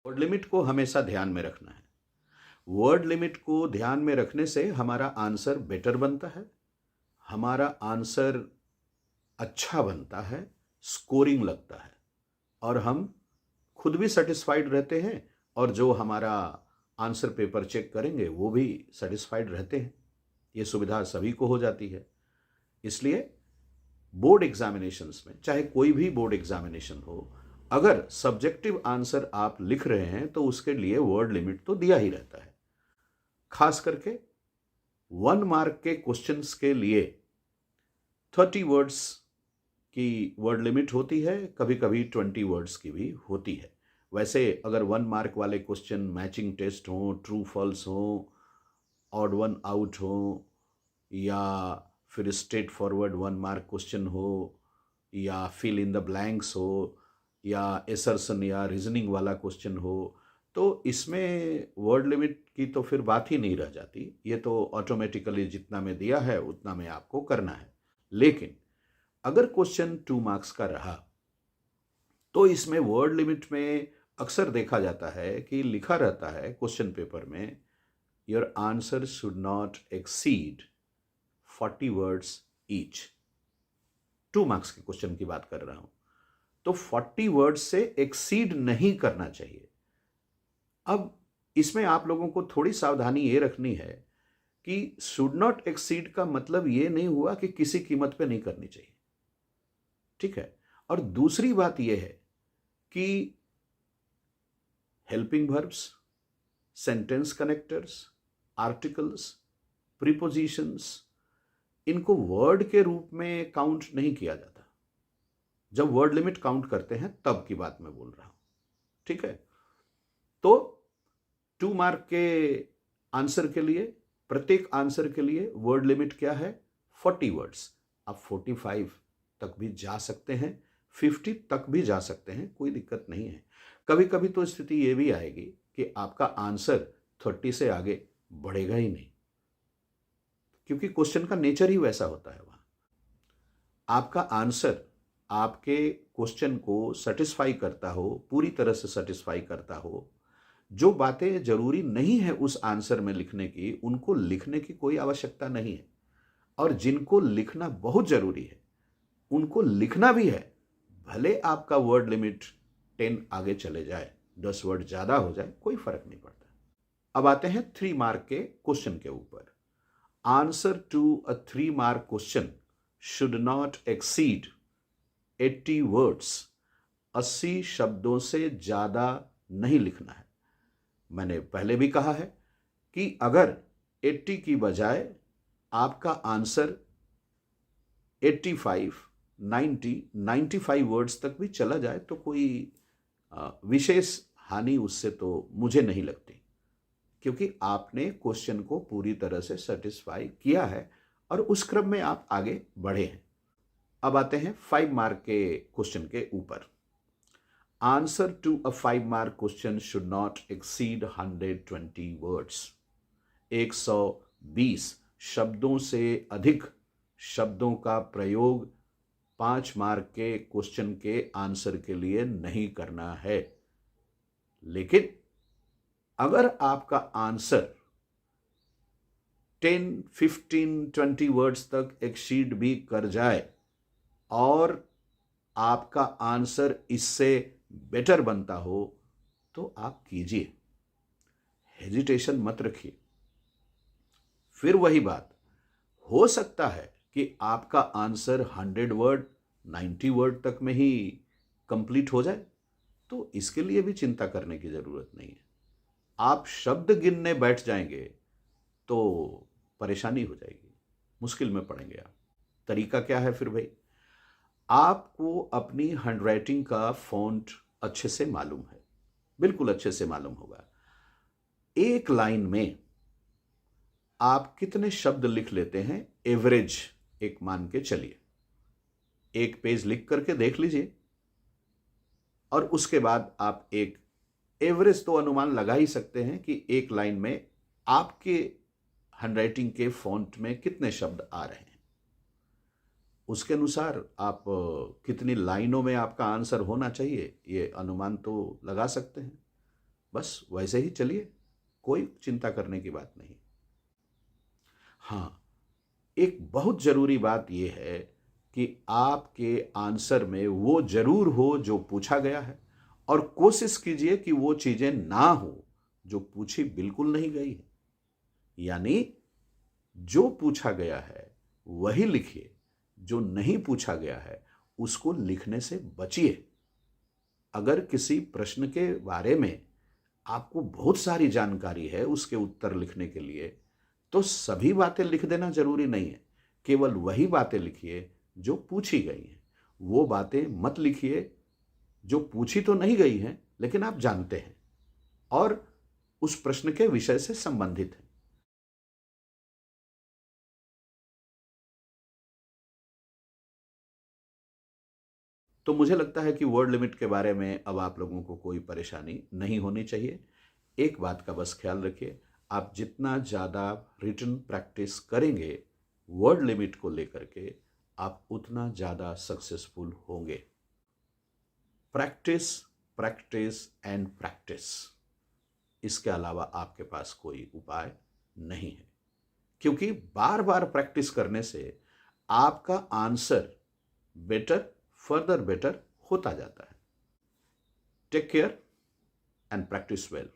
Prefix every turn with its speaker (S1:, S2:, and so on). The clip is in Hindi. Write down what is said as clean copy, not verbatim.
S1: वर्ड लिमिट को हमेशा ध्यान में रखना है। वर्ड लिमिट को ध्यान में रखने से हमारा आंसर बेटर बनता है, हमारा आंसर अच्छा बनता है, स्कोरिंग लगता है और हम खुद भी सेटिस्फाइड रहते हैं और जो हमारा आंसर पेपर चेक करेंगे वो भी सेटिस्फाइड रहते हैं। ये सुविधा सभी को हो जाती है। इसलिए बोर्ड एग्जामिनेशंस में, चाहे कोई भी बोर्ड एग्जामिनेशन हो, अगर सब्जेक्टिव आंसर आप लिख रहे हैं तो उसके लिए वर्ड लिमिट तो दिया ही रहता है। खास करके 1 मार्क के क्वेश्चंस के लिए 30 वर्ड्स की वर्ड लिमिट होती है, कभी कभी 20 वर्ड्स की भी होती है। वैसे अगर 1 मार्क वाले क्वेश्चन मैचिंग टेस्ट हो, ट्रू फॉल्स हो, ऑड वन आउट हो, या फिर स्ट्रेट फॉरवर्ड 1 मार्क क्वेश्चन हो, या फिल इन द ब्लैंक्स हो, या एसर्शन या रीजनिंग वाला क्वेश्चन हो, तो इसमें वर्ड लिमिट की तो फिर बात ही नहीं रह जाती। ये तो ऑटोमेटिकली जितना में दिया है उतना में आपको करना है। लेकिन अगर क्वेश्चन 2 मार्क्स का रहा तो इसमें वर्ड लिमिट में अक्सर देखा जाता है कि लिखा रहता है क्वेश्चन पेपर में, your answer should not exceed 40 words each. 2 marks के क्वेश्चन की बात कर रहा हूं, तो 40 वर्ड्स से एक्सीड नहीं करना चाहिए। अब इसमें आप लोगों को थोड़ी सावधानी ये रखनी है कि शुड नॉट एक्सीड का मतलब ये नहीं हुआ कि किसी कीमत पे नहीं करनी चाहिए, ठीक है। और दूसरी बात यह है कि helping verbs, sentence connectors, articles, prepositions, इनको वर्ड के रूप में काउंट नहीं किया जाता। जब वर्ड लिमिट काउंट करते हैं तब की बात मैं बोल रहा हूं, ठीक है। तो 2 मार्क के आंसर के लिए, प्रत्येक आंसर के लिए वर्ड लिमिट क्या है? 40 वर्ड्स। आप 45 तक भी जा सकते हैं, 50 तक भी जा सकते हैं, कोई दिक्कत नहीं है। कभी कभी तो स्थिति ये भी आएगी कि आपका आंसर 30 से आगे बढ़ेगा ही नहीं, क्योंकि क्वेश्चन का नेचर ही वैसा होता है। वहां आपका आंसर आपके क्वेश्चन को सेटिस्फाई करता हो, पूरी तरह से सेटिस्फाई करता हो। जो बातें जरूरी नहीं है उस आंसर में लिखने की, उनको लिखने की कोई आवश्यकता नहीं है, और जिनको लिखना बहुत जरूरी है उनको लिखना भी है। भले आपका वर्ड लिमिट 10 आगे चले जाए, 10 वर्ड ज्यादा हो जाए, कोई फर्क नहीं पड़ता। अब आते हैं 3 मार्क के क्वेश्चन के ऊपर। Answer to a 3 mark question should not exceed 80 words. 80 शब्दों से ज्यादा नहीं लिखना है। मैंने पहले भी कहा है कि अगर 80 की बजाय आपका आंसर 85, 90, 95 वर्ड्स तक भी चला जाए तो कोई विशेष हानि उससे तो मुझे नहीं लगती, क्योंकि आपने क्वेश्चन को पूरी तरह से सेटिस्फाई किया है और उस क्रम में आप आगे बढ़े हैं। अब आते हैं 5 मार्क के क्वेश्चन के ऊपर। Answer to a 5 mark question should not exceed 120 words. 120 शब्दों से अधिक शब्दों का प्रयोग 5 मार्क के क्वेश्चन के आंसर के लिए नहीं करना है। लेकिन अगर आपका आंसर 10, 15, 20 वर्ड्स तक एक्सीड भी कर जाए और आपका आंसर इससे बेटर बनता हो तो आप कीजिए, हेजिटेशन मत रखिए। फिर वही बात, हो सकता है कि आपका आंसर 100 वर्ड, 90 वर्ड तक में ही कंप्लीट हो जाए, तो इसके लिए भी चिंता करने की जरूरत नहीं है। आप शब्द गिनने बैठ जाएंगे तो परेशानी हो जाएगी, मुश्किल में पड़ेंगे आप। तरीका क्या है फिर भाई? आपको अपनी हैंडराइटिंग का फॉन्ट अच्छे से मालूम है, बिल्कुल अच्छे से मालूम होगा। एक लाइन में आप कितने शब्द लिख लेते हैं, एवरेज एक मान के चलिए। एक पेज लिख करके देख लीजिए और उसके बाद आप एक एवरेज तो अनुमान लगा ही सकते हैं कि एक लाइन में आपके हैंडराइटिंग के फॉन्ट में कितने शब्द आ रहे हैं। उसके अनुसार आप कितनी लाइनों में आपका आंसर होना चाहिए ये अनुमान तो लगा सकते हैं। बस वैसे ही चलिए, कोई चिंता करने की बात नहीं। हाँ, एक बहुत ज़रूरी बात यह है कि आपके आंसर में वो ज़रूर हो जो पूछा गया है, और कोशिश कीजिए कि वो चीज़ें ना हो जो पूछी बिल्कुल नहीं गई है। यानी जो पूछा गया है वही लिखिए, जो नहीं पूछा गया है उसको लिखने से बचिए। अगर किसी प्रश्न के बारे में आपको बहुत सारी जानकारी है उसके उत्तर लिखने के लिए, तो सभी बातें लिख देना जरूरी नहीं है। केवल वही बातें लिखिए जो पूछी गई हैं। वो बातें मत लिखिए जो पूछी तो नहीं गई हैं लेकिन आप जानते हैं और उस प्रश्न के विषय से संबंधित है। तो मुझे लगता है कि वर्ड लिमिट के बारे में अब आप लोगों को कोई परेशानी नहीं होनी चाहिए। एक बात का बस ख्याल रखिए, आप जितना ज़्यादा रिटन प्रैक्टिस करेंगे वर्ड लिमिट को लेकर के, आप उतना ज़्यादा सक्सेसफुल होंगे। प्रैक्टिस, प्रैक्टिस एंड प्रैक्टिस, इसके अलावा आपके पास कोई उपाय नहीं है, क्योंकि बार बार प्रैक्टिस करने से आपका आंसर बेटर, फर्दर बेटर होता जाता है। Take care and practise well.